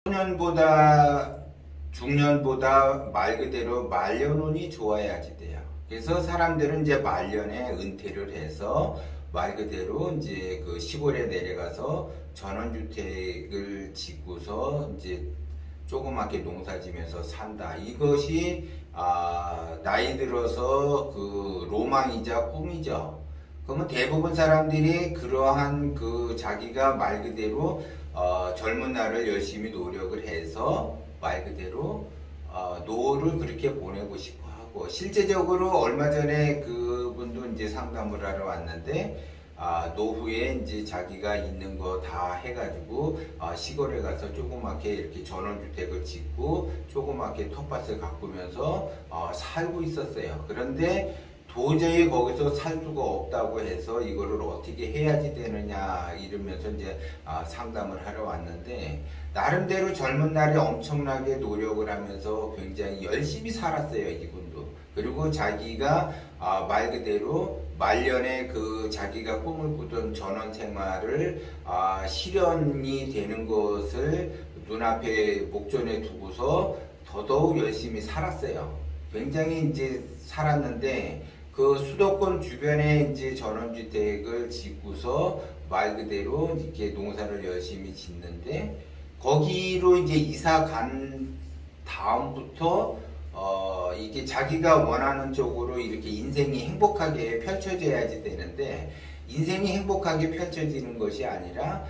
소년보다 중년보다 말 그대로 말년운이 좋아야지 돼요. 그래서 사람들은 이제 말년에 은퇴를 해서 말 그대로 이제 그 시골에 내려가서 전원주택을 짓고서 이제 조그맣게 농사 지면서 산다. 이것이 나이 들어서 그 로망이자 꿈이죠. 그러면 대부분 사람들이 그러한 그 자기가 말 그대로 젊은 날을 열심히 노력을 해서 말 그대로 노후를 그렇게 보내고 싶어 하고, 실제적으로 얼마 전에 그분도 이제 상담을 하러 왔는데 노후에 이제 자기가 있는 거 다 해가지고 시골에 가서 조그맣게 이렇게 전원주택을 짓고 조그맣게 텃밭을 가꾸면서 살고 있었어요. 그런데 도저히 거기서 살 수가 없다고 해서 이거를 어떻게 해야지 되느냐 이러면서 이제 상담을 하러 왔는데, 나름대로 젊은 날에 엄청나게 노력을 하면서 굉장히 열심히 살았어요, 이분도. 그리고 자기가 말 그대로 말년에 그 자기가 꿈을 꾸던 전원 생활을 실현이 되는 것을 눈앞에 목전에 두고서 더더욱 열심히 살았어요. 굉장히 이제 살았는데, 그 수도권 주변에 이제 전원주택을 짓고서 말 그대로 이렇게 농사를 열심히 짓는데, 거기로 이제 이사 간 다음부터 이게 자기가 원하는 쪽으로 이렇게 인생이 행복하게 펼쳐져야지 되는데, 인생이 행복하게 펼쳐지는 것이 아니라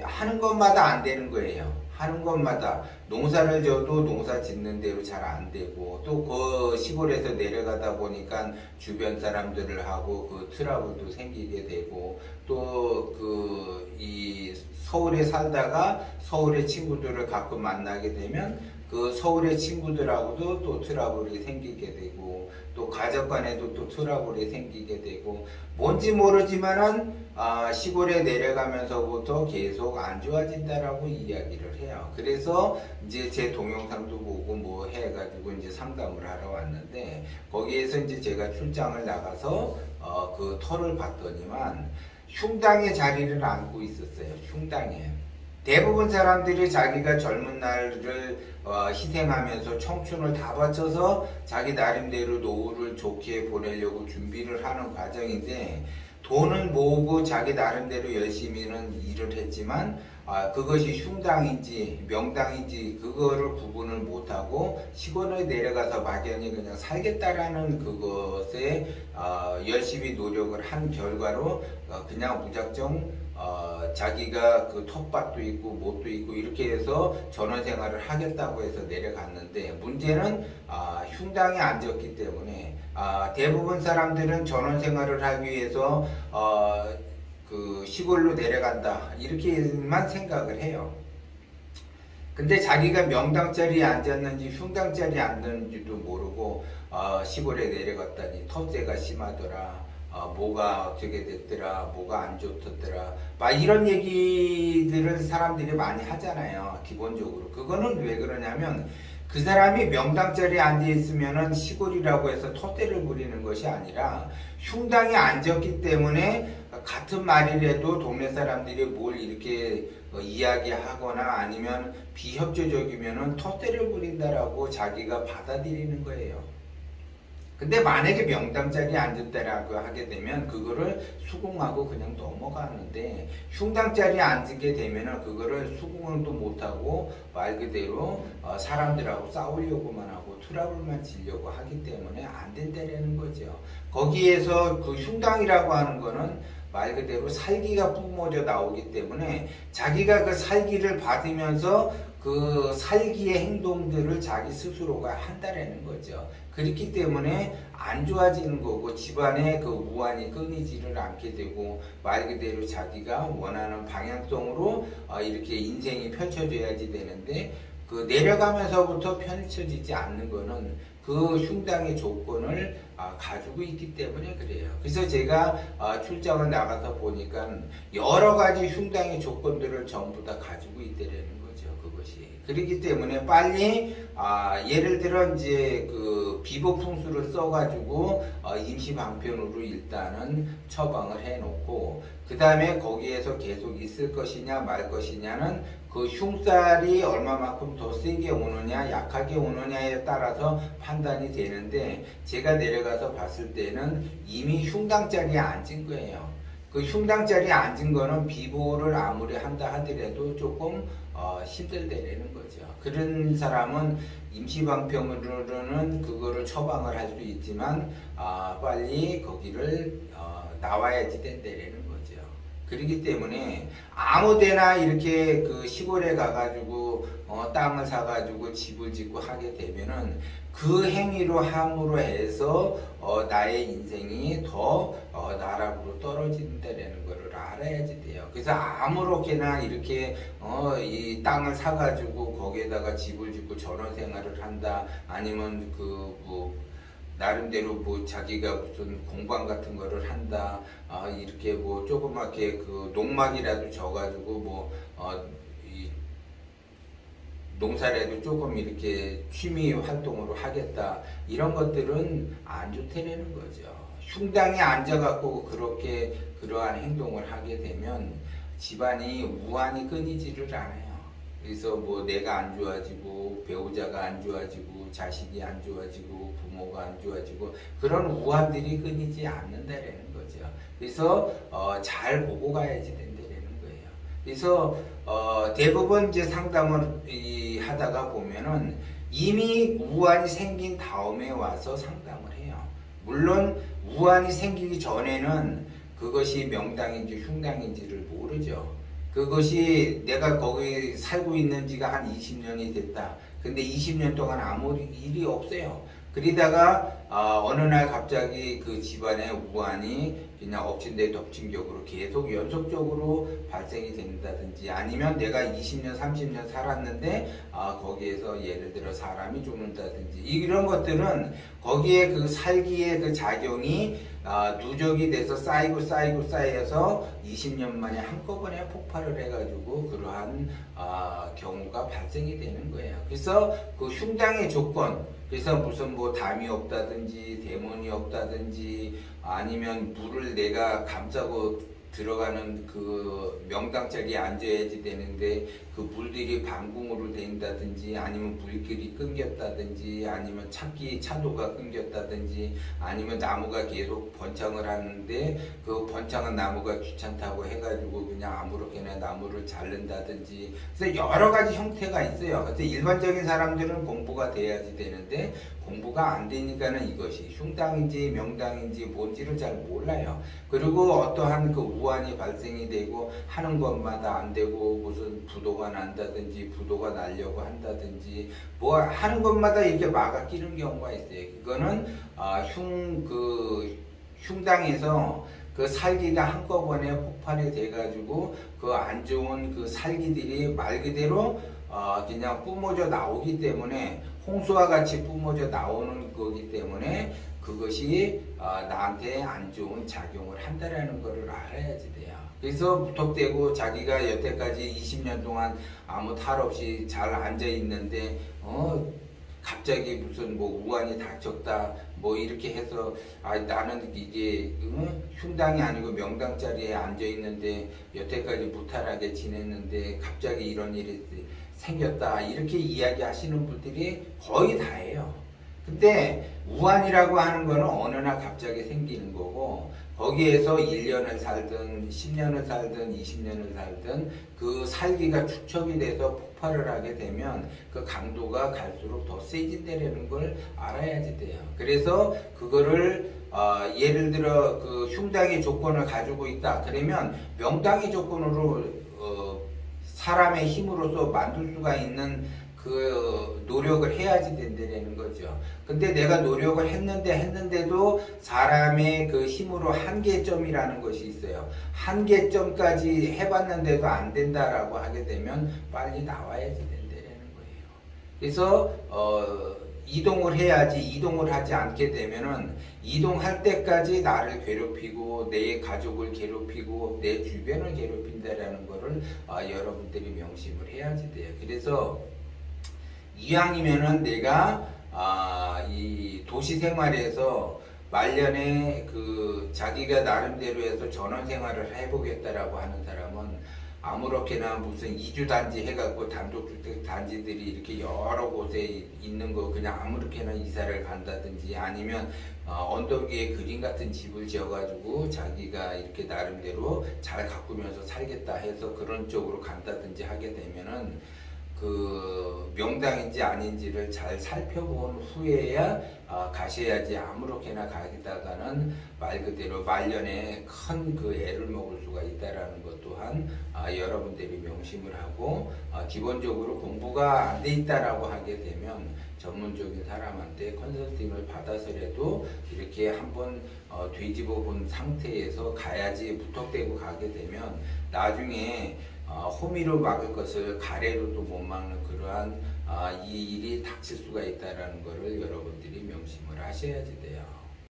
하는 것마다 안 되는 거예요. 하는 것마다 농사를 져도 농사 짓는 대로 잘 안 되고, 또 그 시골에서 내려가다 보니까 주변 사람들을 하고 그 트러블도 생기게 되고, 또 이 서울에 살다가 서울의 친구들을 가끔 만나게 되면 그 서울의 친구들하고도 또 트러블이 생기게 되고, 또 가족 간에도 또 트러블이 생기게 되고, 뭔지 모르지만은 시골에 내려가면서부터 계속 안 좋아진다라고 이야기를 해요. 그래서 이제 제 동영상도 보고 뭐 해가지고 이제 상담을 하러 왔는데, 거기에서 이제 제가 출장을 나가서 그 터를 봤더니만 흉당의 자리를 안고 있었어요. 흉당에. 대부분 사람들이 자기가 젊은 날을 희생하면서 청춘을 다 바쳐서 자기 나름대로 노후를 좋게 보내려고 준비를 하는 과정인데, 돈은 모으고 자기 나름대로 열심히는 일을 했지만 그것이 흉당인지 명당인지 그거를 구분을 못하고 시골에 내려가서 막연히 그냥 살겠다라는 그것에 열심히 노력을 한 결과로 그냥 무작정 자기가 그 텃밭도 있고 뭣도 있고 이렇게 해서 전원생활을 하겠다고 해서 내려갔는데, 문제는 흉당에 앉았기 때문에 대부분 사람들은 전원생활을 하기 위해서 그 시골로 내려간다 이렇게만 생각을 해요. 근데 자기가 명당 자리에 앉았는지 흉당 자리에 앉았는지도 모르고 시골에 내려갔다니 텃세가 심하더라, 뭐가 어떻게 됐더라, 뭐가 안 좋더라, 막 이런 얘기들을 사람들이 많이 하잖아요. 기본적으로 그거는 왜 그러냐면, 그 사람이 명당 자리에 앉아 있으면은 시골이라고 해서 텃대를 부리는 것이 아니라 흉당에 앉았기 때문에 같은 말이라도 동네 사람들이 뭘 이렇게 이야기하거나 아니면 비협조적이면은 텃대를 부린다라고 자기가 받아들이는 거예요. 근데 만약에 명당 자리에 앉았다라고 하게 되면 그거를 수긍하고 그냥 넘어가는데, 흉당 자리에 앉게 되면은 그거를 수긍도 못하고 말 그대로 사람들하고 싸우려고만 하고 트러블만 지려고 하기 때문에 안 된다라는 거죠. 거기에서 그 흉당이라고 하는 거는 말 그대로 살기가 뿜어져 나오기 때문에 자기가 그 살기를 받으면서 그 살기의 행동들을 자기 스스로가 한다라는 거죠. 그렇기 때문에 안 좋아지는 거고, 집안에 그 우환이 끊이지를 않게 되고, 말 그대로 자기가 원하는 방향성으로 이렇게 인생이 펼쳐져야지 되는데, 그 내려가면서부터 펼쳐지지 않는 거는 그 흉당의 조건을 가지고 있기 때문에 그래요. 그래서 제가 출장을 나가서 보니까 여러 가지 흉당의 조건들을 전부 다 가지고 있다는 거죠. 거죠, 그것이. 그렇기 때문에 빨리 예를 들어 이제 그 비보 풍수를 써가지고 임시 방편으로 일단은 처방을 해놓고 그 다음에 거기에서 계속 있을 것이냐 말 것이냐는 그 흉살이 얼마만큼 더 세게 오느냐 약하게 오느냐에 따라서 판단이 되는데 제가 내려가서 봤을 때는 이미 흉당자리에 앉은 거예요. 그 흉당자리에 앉은 거는 비보를 아무리 한다 하더라도 조금 힘들다라는 거죠. 그런 사람은 임시방편으로는 그거를 처방을 할 수 있지만 빨리 거기를 나와야지 된다라는 거죠. 그렇기 때문에 아무데나 이렇게 그 시골에 가가지고 땅을 사가지고 집을 짓고 하게 되면은 그 행위로 함으로 해서 나의 인생이 더 나락으로 떨어진다는 것을 알아야지 돼요. 그래서 아무렇게나 이렇게 이 땅을 사가지고 거기에다가 집을 짓고 전원생활을 한다 아니면 그 뭐 나름대로 뭐 자기가 무슨 공방 같은 거를 한다 이렇게 뭐 조그맣게 그 농막이라도 져가지고 뭐 이 농사라도 조금 이렇게 취미 활동으로 하겠다 이런 것들은 안 좋다는 거죠. 흉당에 앉아갖고 그렇게 그러한 행동을 하게 되면 집안이 우환이 끊이지를 않아요. 그래서 뭐 내가 안 좋아지고 배우자가 안 좋아지고 자식이 안 좋아지고 부모가 안 좋아지고 그런 우환들이 끊이지 않는다라는 거죠. 그래서 잘 보고 가야지 된다라는 거예요. 그래서 대부분 이제 상담을 하다가 보면은 이미 우환이 생긴 다음에 와서 상담을 해요. 물론 우환이 생기기 전에는 그것이 명당인지 흉당인지를 모르죠. 그것이 내가 거기 살고 있는 지가 한 20년이 됐다. 근데 20년 동안 아무 일이 없어요. 그러다가 어느 날 갑자기 그 집안의 우환이 그냥 엎친 데 덮친 격으로 계속 연속적으로 발생이 된다든지 아니면 내가 20년 30년 살았는데 거기에서 예를 들어 사람이 죽는다든지 이런 것들은 거기에 그 살기의 그 작용이 누적이 돼서 쌓여서 20년 만에 한꺼번에 폭발을 해가지고 그러한 경우가 발생이 되는 거예요. 그래서 그 흉당의 조건, 그래서 무슨 뭐 담이 없다든지 데몬이 없다든지 아니면 물을 내가 감싸고 들어가는 그 명당자리에 앉아야지 되는데 그 물들이 반궁으로 된다든지 아니면 물길이 끊겼다든지 아니면 차도가 끊겼다든지 아니면 나무가 계속 번창을 하는데 그 번창한 나무가 귀찮다고 해가지고 그냥 아무렇게나 나무를 자른다든지 그래서 여러 가지 형태가 있어요. 그래서 일반적인 사람들은 공부가 돼야지 되는데 공부가 안 되니까는 이것이 흉당인지 명당인지 뭔지를 잘 몰라요. 그리고 어떠한 그 우환이 발생이 되고 하는 것마다 안 되고 무슨 부도가 난다든지 부도가 나려고 한다든지 뭐 하는 것마다 이렇게 막아 끼는 경우가 있어요. 그거는 흉당에서 그 살기가 한꺼번에 폭발이 돼가지고 그 안 좋은 그 살기들이 말 그대로 그냥 뿜어져 나오기 때문에 홍수와 같이 뿜어져 나오는 거기 때문에 그것이 나한테 안 좋은 작용을 한다라는 것을 알아야지 돼요. 그래서 무턱대고 자기가 여태까지 20년 동안 아무 탈 없이 잘 앉아 있는데 갑자기 무슨 뭐 우환이 닥쳤다 뭐 이렇게 해서 나는 이게 흉당이 아니고 명당자리에 앉아 있는데 여태까지 무탈하게 지냈는데 갑자기 이런 일이 생겼다 이렇게 이야기하시는 분들이 거의 다예요. 근데 우환이라고 하는 거는 어느 날 갑자기 생기는 거고 거기에서 1년을 살든 10년을 살든 20년을 살든 그 살기가 축적이 돼서 폭발을 하게 되면 그 강도가 갈수록 더 세진다는 걸 알아야지 돼요. 그래서 그거를 예를 들어 그 흉당의 조건을 가지고 있다 그러면 명당의 조건으로 사람의 힘으로서 만들 수가 있는 그 노력을 해야지 된다는 거죠. 근데 내가 노력을 했는데도 사람의 그 힘으로 한계점이라는 것이 있어요. 한계점까지 해봤는데도 안 된다라고 하게 되면 빨리 나와야지 된다는 거예요. 그래서 이동을 해야지. 이동을 하지 않게 되면은 이동할 때까지 나를 괴롭히고 내 가족을 괴롭히고 내 주변을 괴롭힌다라는 거를 여러분들이 명심을 해야지 돼요. 그래서 이왕이면은 내가 이 도시 생활에서 말년에 그 자기가 나름대로 해서 전원 생활을 해보겠다라고 하는 사람은 아무렇게나 무슨 이주단지 해갖고 단독주택 단지들이 이렇게 여러 곳에 있는 거 그냥 아무렇게나 이사를 간다든지 아니면 언덕 위에 그림 같은 집을 지어가지고 자기가 이렇게 나름대로 잘 가꾸면서 살겠다 해서 그런 쪽으로 간다든지 하게 되면은 그 명당인지 아닌지를 잘 살펴본 후에야 가셔야지. 아무렇게나 가기다가는 말 그대로 말년에 큰 그 애를 먹을 수가 있다라는 것 또한 여러분들이 명심을 하고 기본적으로 공부가 안 돼 있다라고 하게 되면 전문적인 사람한테 컨설팅을 받아서라도 이렇게 한번 뒤집어 본 상태에서 가야지. 무턱대고 가게 되면 나중에 호미로 막을 것을 가래로도 못 막는 그러한 이 일이 닥칠 수가 있다는 것을 여러분들이 명심을 하셔야지 돼요.